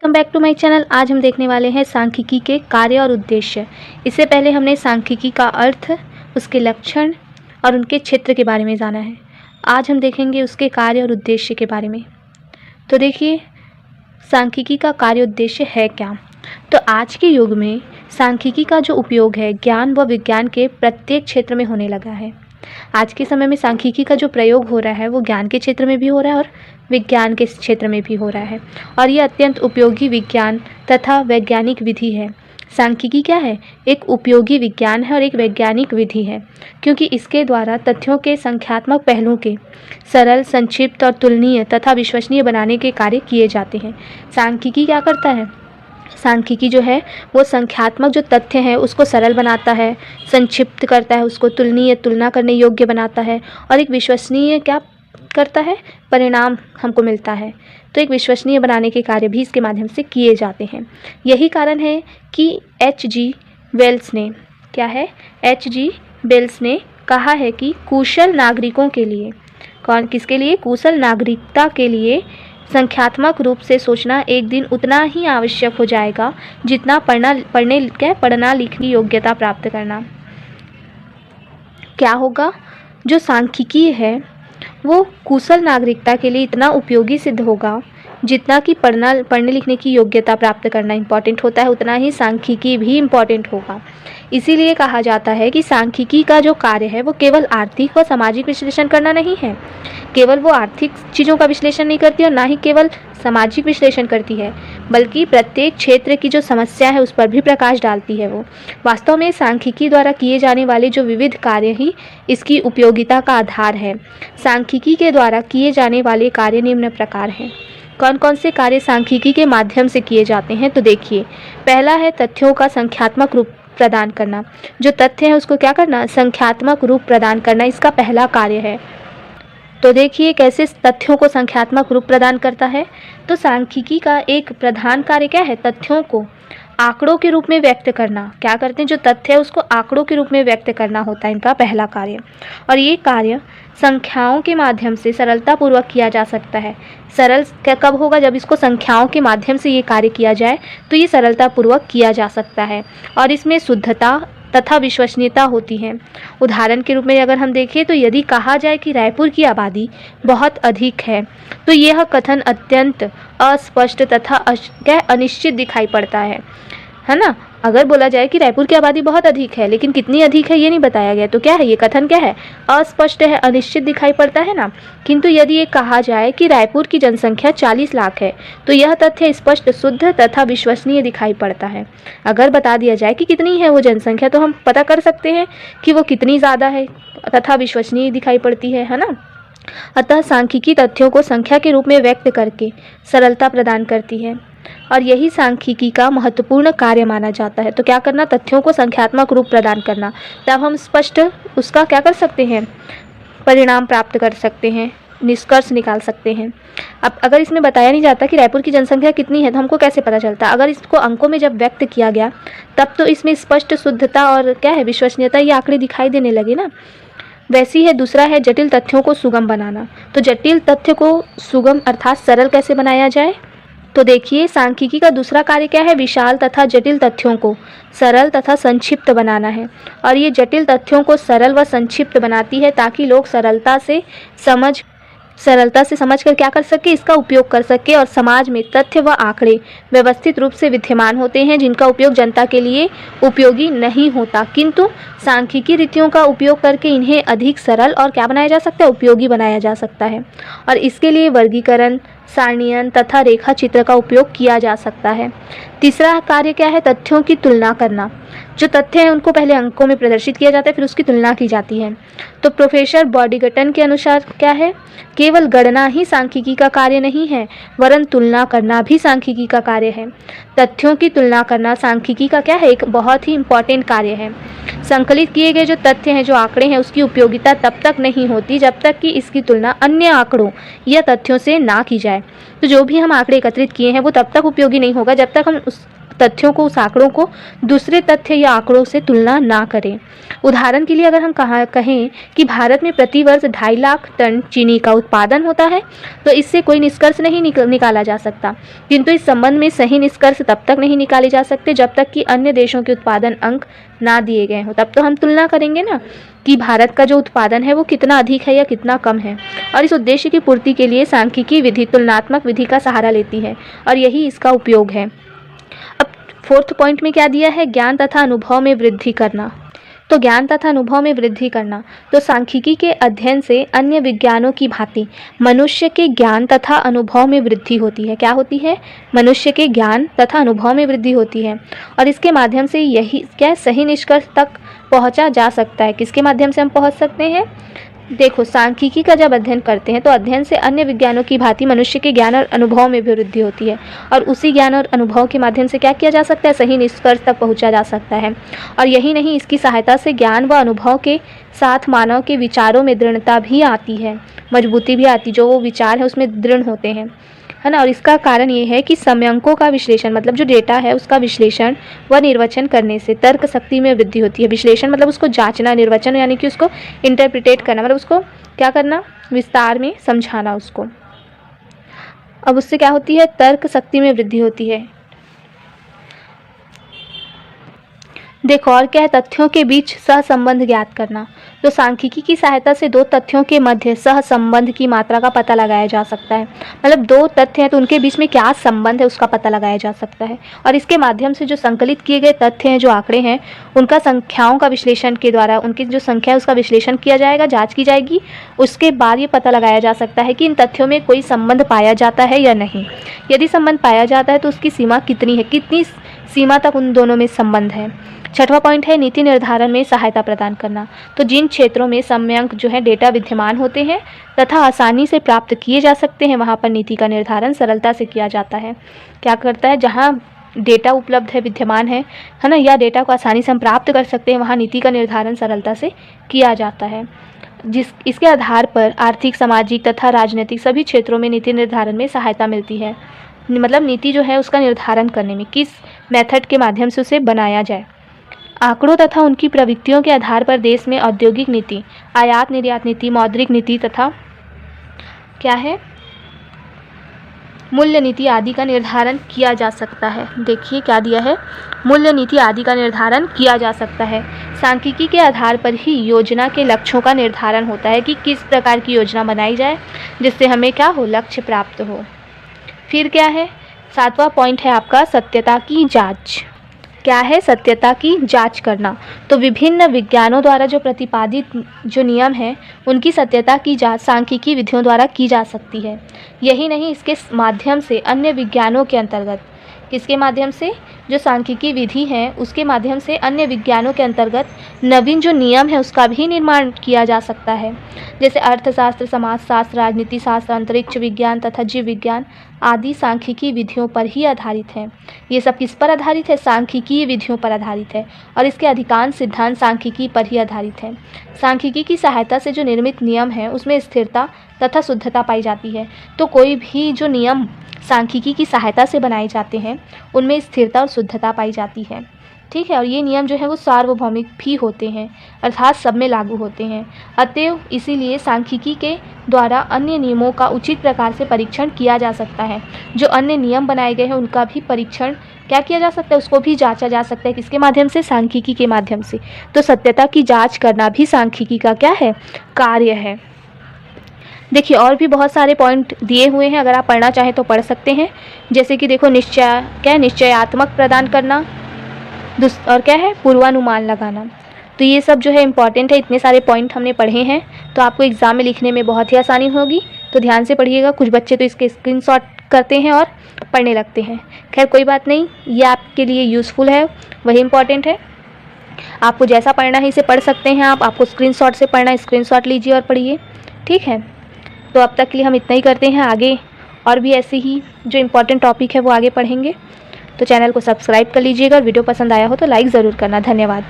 Welcome back to my channel. आज हम देखने वाले हैं सांख्यिकी के कार्य और उद्देश्य। इससे पहले हमने सांख्यिकी का अर्थ, उसके लक्षण और उनके क्षेत्र के बारे में जाना है। आज हम देखेंगे उसके कार्य और उद्देश्य के बारे में। तो देखिए, सांख्यिकी का कार्य उद्देश्य है क्या। तो आज के युग में सांख्यिकी का जो उपयोग है ज्ञान व विज्ञान के प्रत्येक क्षेत्र में होने लगा है। आज के समय में सांख्यिकी का जो प्रयोग हो रहा है वो ज्ञान के क्षेत्र में भी हो रहा है और विज्ञान के क्षेत्र में भी हो रहा है, और ये अत्यंत उपयोगी विज्ञान तथा वैज्ञानिक विधि है। सांख्यिकी क्या है? एक उपयोगी विज्ञान है और एक वैज्ञानिक विधि है, क्योंकि इसके द्वारा तथ्यों के संख्यात्मक पहलुओं के सरल, संक्षिप्त और तुलनीय तथा विश्वसनीय बनाने के कार्य किए जाते हैं। सांख्यिकी क्या करता है? सांख्यिकी जो है वो संख्यात्मक जो तथ्य हैं उसको सरल बनाता है, संक्षिप्त करता है, उसको तुलनीय, तुलना करने योग्य बनाता है, और एक विश्वसनीय क्या करता है? परिणाम हमको मिलता है। तो एक विश्वसनीय बनाने के कार्य भी इसके माध्यम से किए जाते हैं। यही कारण है कि H.G. वेल्स ने क्या है? H.G. वेल्स ने कहा है कि कुशल नागरिकों के लिए, किसके लिए? कुशल नागरिकता के लिए संख्यात्मक रूप से सोचना एक दिन उतना ही आवश्यक हो जाएगा जितना पढ़ना लिखने योग्यता प्राप्त करना। क्या होगा? जो सांख्यिकी है वो कुशल नागरिकता के लिए इतना उपयोगी सिद्ध होगा जितना कि पढ़ने लिखने की योग्यता प्राप्त करना इम्पॉर्टेंट होता है, उतना ही सांख्यिकी भी इम्पॉर्टेंट होगा। इसीलिए कहा जाता है कि सांख्यिकी का जो कार्य है वो केवल आर्थिक व सामाजिक विश्लेषण करना नहीं है। केवल वो आर्थिक चीज़ों का विश्लेषण नहीं करती और ना ही केवल सामाजिक विश्लेषण करती है, बल्कि प्रत्येक क्षेत्र की जो समस्या है उस पर भी प्रकाश डालती है। वो वास्तव में सांख्यिकी द्वारा किए जाने वाले जो विविध कार्य ही इसकी उपयोगिता का आधार है। सांख्यिकी के द्वारा किए जाने वाले कार्य निम्न प्रकार हैं। कौन कौन से कार्य सांख्यिकी के माध्यम से किए जाते हैं? तो देखिए, पहला है तथ्यों का संख्यात्मक रूप प्रदान करना। जो तथ्य है उसको क्या करना? संख्यात्मक रूप प्रदान करना, इसका पहला कार्य है। तो देखिए कैसे तथ्यों को संख्यात्मक रूप प्रदान करता है। तो सांख्यिकी का एक प्रधान कार्य क्या है? तथ्यों को आंकड़ों के रूप में व्यक्त करना। क्या करते हैं? जो तथ्य है उसको आंकड़ों के रूप में व्यक्त करना होता है इनका पहला कार्य। और ये कार्य संख्याओं के माध्यम से सरलतापूर्वक किया जा सकता है। सरल कब होगा? जब इसको संख्याओं के माध्यम से ये कार्य किया जाए तो ये सरलतापूर्वक किया जा सकता है, और इसमें शुद्धता तथा विश्वसनीयता होती है। उदाहरण के रूप में अगर हम देखें तो यदि कहा जाए कि रायपुर की आबादी बहुत अधिक है तो यह कथन अत्यंत अस्पष्ट तथा अनिश्चित दिखाई पड़ता है ना। अगर बोला जाए कि रायपुर की आबादी बहुत अधिक है लेकिन कितनी अधिक है ये नहीं बताया गया, तो क्या है? ये कथन क्या है? अस्पष्ट है, अनिश्चित दिखाई पड़ता है ना। किंतु यदि ये कहा जाए कि रायपुर की जनसंख्या 40 लाख है तो यह तथ्य स्पष्ट, शुद्ध तथा विश्वसनीय दिखाई पड़ता है। अगर बता दिया जाए कि कितनी है वो जनसंख्या तो हम पता कर सकते हैं कि वो कितनी ज़्यादा है तथा विश्वसनीय दिखाई पड़ती है ना। अतः सांख्यिकी तथ्यों को संख्या के रूप में व्यक्त करके सरलता प्रदान करती है, और यही सांख्यिकी का महत्वपूर्ण कार्य माना जाता है। तो क्या करना? तथ्यों को संख्यात्मक रूप प्रदान करना, तब हम स्पष्ट उसका क्या कर सकते हैं? परिणाम प्राप्त कर सकते हैं, निष्कर्ष निकाल सकते हैं। अब अगर इसमें बताया नहीं जाता कि रायपुर की जनसंख्या कितनी है तो हमको कैसे पता चलता? अगर इसको अंकों में जब व्यक्त किया गया तब तो इसमें स्पष्ट, शुद्धता और क्या है? विश्वसनीयता, ये आंकड़े दिखाई देने लगे ना। वैसी है दूसरा है जटिल तथ्यों को सुगम बनाना। तो जटिल तथ्य को सुगम अर्थात सरल कैसे बनाया जाए? तो देखिए, सांख्यिकी का दूसरा कार्य क्या है? विशाल तथा जटिल तथ्यों को सरल तथा संक्षिप्त बनाना है, और ये जटिल तथ्यों को सरल व संक्षिप्त बनाती है ताकि लोग सरलता से समझकर क्या कर सके? इसका उपयोग कर सके। और समाज में तथ्य व आंकड़े व्यवस्थित रूप से विद्यमान होते हैं जिनका उपयोग जनता के लिए उपयोगी नहीं होता, किंतु सांख्यिकी रीतियों का उपयोग करके इन्हें अधिक सरल और क्या बनाया जा सकता है? उपयोगी बनाया जा सकता है। और इसके लिए वर्गीकरण, सारणीयन तथा रेखा चित्र का उपयोग किया जा सकता है। तीसरा कार्य क्या है? तथ्यों की तुलना करना। जो तथ्य हैं उनको पहले अंकों में प्रदर्शित किया जाता है, फिर उसकी तुलना की जाती है। तो प्रोफेसर बॉडीगटन के अनुसार क्या है? केवल गणना ही सांख्यिकी का कार्य नहीं है, वरन तुलना करना भी सांख्यिकी का कार्य है। तथ्यों की तुलना करना सांख्यिकी का क्या है? एक बहुत ही इम्पॉर्टेंट कार्य है। संकलित किए गए जो तथ्य हैं, जो आंकड़े हैं, उसकी उपयोगिता तब तक नहीं होती जब तक कि इसकी तुलना अन्य आंकड़ों या तथ्यों से ना की जाए। तो जो भी हम आंकड़े एकत्रित किए हैं वो तब तक उपयोगी नहीं होगा जब तक हम उस तथ्यों को, उस आंकड़ों को दूसरे तथ्य या आंकड़ों से तुलना ना करें। उदाहरण के लिए अगर हम कहें कि भारत में प्रतिवर्ष 2.5 लाख टन चीनी का उत्पादन होता है, तो इससे कोई निष्कर्ष नहीं निकाला जा सकता। किंतु इस संबंध में सही निष्कर्ष तब तक नहीं निकाले जा सकते जब तक कि अन्य देशों के उत्पादन अंक ना दिए गए हों। तब तो हम तुलना करेंगे ना कि भारत का जो उत्पादन है वो कितना अधिक है या कितना कम है। और इस उद्देश्य की पूर्ति के लिए सांख्यिकी विधि तुलनात्मक विधि का सहारा लेती है और यही इसका उपयोग है। अब 4th पॉइंट में क्या दिया है? ज्ञान तथा अनुभव में वृद्धि करना। तो ज्ञान तथा अनुभव में वृद्धि करना, तो सांख्यिकी के अध्ययन से अन्य विज्ञानों की भांति मनुष्य के ज्ञान तथा अनुभव में वृद्धि होती है। क्या होती है? मनुष्य के ज्ञान तथा अनुभव में वृद्धि होती है और इसके माध्यम से यही क्या सही निष्कर्ष तक पहुंचा जा सकता है। किसके माध्यम से हम पहुंच सकते हैं? देखो, सांख्यिकी का जब अध्ययन करते हैं तो अध्ययन से अन्य विज्ञानों की भांति मनुष्य के ज्ञान और अनुभव में भी वृद्धि होती है और उसी ज्ञान और अनुभव के माध्यम से क्या किया जा सकता है? सही निष्कर्ष तक पहुंचा जा सकता है। और यही नहीं, इसकी सहायता से ज्ञान व अनुभव के साथ मानव के विचारों में दृढ़ता भी आती है, मजबूती भी आती, जो वो विचार है उसमें दृढ़ होते हैं, है ना। और इसका कारण ये है कि समयांकों का विश्लेषण, मतलब जो डेटा है उसका विश्लेषण व निर्वचन करने से तर्क शक्ति में वृद्धि होती है। विश्लेषण मतलब उसको जांचना, निर्वचन यानी कि उसको इंटरप्रिटेट करना, मतलब उसको क्या करना? विस्तार में समझाना उसको। अब उससे क्या होती है? तर्क शक्ति में वृद्धि होती है। देखो, और क्या है? तथ्यों के बीच सहसंबंध ज्ञात करना। तो सांख्यिकी की सहायता से दो तथ्यों के मध्य सहसंबंध की मात्रा का पता लगाया जा सकता है। मतलब दो तथ्य हैं तो उनके बीच में क्या संबंध है उसका पता लगाया जा सकता है। और इसके माध्यम से जो संकलित किए गए तथ्य हैं, जो आंकड़े हैं, उनका संख्याओं का विश्लेषण के द्वारा, उनकी जो संख्या है उसका विश्लेषण किया जाएगा, जाँच की जाएगी। उसके बाद ये पता लगाया जा सकता है कि इन तथ्यों में कोई संबंध पाया जाता है या नहीं। यदि संबंध पाया जाता है तो उसकी सीमा कितनी है, कितनी सीमा तक उन दोनों में संबंध है। 6वां पॉइंट है नीति निर्धारण में सहायता प्रदान करना। तो जिन क्षेत्रों में सम्यक जो है डेटा विद्यमान होते हैं तथा आसानी से प्राप्त किए जा सकते हैं, वहाँ पर नीति का निर्धारण सरलता से किया जाता है। क्या करता है? जहाँ डेटा उपलब्ध है, विद्यमान है ना, या डेटा को आसानी से हम प्राप्त कर सकते हैं, वहाँ नीति का निर्धारण सरलता से किया जाता है। इसके आधार पर आर्थिक, सामाजिक तथा राजनीतिक सभी क्षेत्रों में नीति निर्धारण में सहायता मिलती है। मतलब नीति जो है उसका निर्धारण करने में किस मेथड के माध्यम से उसे बनाया जाए। आंकड़ों तथा उनकी प्रवृत्तियों के आधार पर देश में औद्योगिक नीति, आयात निर्यात नीति, मौद्रिक नीति तथा क्या है, मूल्य नीति आदि का निर्धारण किया जा सकता है। देखिए क्या दिया है? मूल्य नीति आदि का निर्धारण किया जा सकता है। सांख्यिकी के आधार पर ही योजना के लक्ष्यों का निर्धारण होता है कि किस प्रकार की योजना बनाई जाए जिससे हमें क्या हो, लक्ष्य प्राप्त हो। फिर क्या है? 7वां पॉइंट है आपका सत्यता की जांच। क्या है? सत्यता की जांच करना। तो विभिन्न विज्ञानों द्वारा जो प्रतिपादित जो नियम हैं उनकी सत्यता की जांच सांख्यिकी विधियों द्वारा की जा सकती है। यही नहीं, इसके माध्यम से अन्य विज्ञानों के अंतर्गत, किसके माध्यम से? जो सांख्यिकी विधि है उसके माध्यम से अन्य विज्ञानों के अंतर्गत नवीन जो नियम है उसका भी निर्माण किया जा सकता है। जैसे अर्थशास्त्र, समाजशास्त्र, राजनीति शास्त्र, अंतरिक्ष विज्ञान तथा जीव विज्ञान आदि सांख्यिकी विधियों पर ही आधारित हैं। ये सब किस पर आधारित है? सांख्यिकीय विधियों पर आधारित है और इसके अधिकांश सिद्धांत सांख्यिकी पर ही आधारित है। सांख्यिकी की सहायता से जो निर्मित नियम है उसमें स्थिरता तथा शुद्धता पाई जाती है। तो कोई भी जो नियम सांख्यिकी की सहायता से बनाए जाते हैं उनमें स्थिरता और शुद्धता पाई जाती है। ठीक है, और ये नियम जो है वो सार्वभौमिक भी होते हैं, अर्थात सब में लागू होते हैं। अतएव इसीलिए सांख्यिकी के द्वारा अन्य नियमों का उचित प्रकार से परीक्षण किया जा सकता है। जो अन्य नियम बनाए गए हैं उनका भी परीक्षण क्या किया जा सकता है, उसको भी जांचा जा सकता है। किसके माध्यम से? सांख्यिकी के माध्यम से। तो सत्यता की जाँच करना भी सांख्यिकी का क्या है? कार्य है। देखिए और भी बहुत सारे पॉइंट दिए हुए हैं, अगर आप पढ़ना चाहें तो पढ़ सकते हैं। जैसे कि देखो निश्चय, क्या है? निश्चयात्मक प्रदान करना, और क्या है? पूर्वानुमान लगाना। तो ये सब जो है इम्पॉर्टेंट है। इतने सारे पॉइंट हमने पढ़े हैं तो आपको एग्ज़ाम में लिखने में बहुत ही आसानी होगी। तो ध्यान से पढ़िएगा। कुछ बच्चे तो इसके स्क्रीनशॉट करते हैं और पढ़ने लगते हैं। खैर कोई बात नहीं, ये आपके लिए यूज़फुल है, वही इम्पॉर्टेंट है। आपको जैसा पढ़ना है इसे पढ़ सकते हैं आप। आपको स्क्रीनशॉट से पढ़ना है, स्क्रीनशॉट लीजिए और पढ़िए। ठीक है, तो अब तक के लिए हम इतना ही करते हैं। आगे और भी ऐसे ही जो इम्पोर्टेंट टॉपिक है वो आगे पढ़ेंगे। तो चैनल को सब्सक्राइब कर लीजिएगा और वीडियो पसंद आया हो तो लाइक ज़रूर करना। धन्यवाद।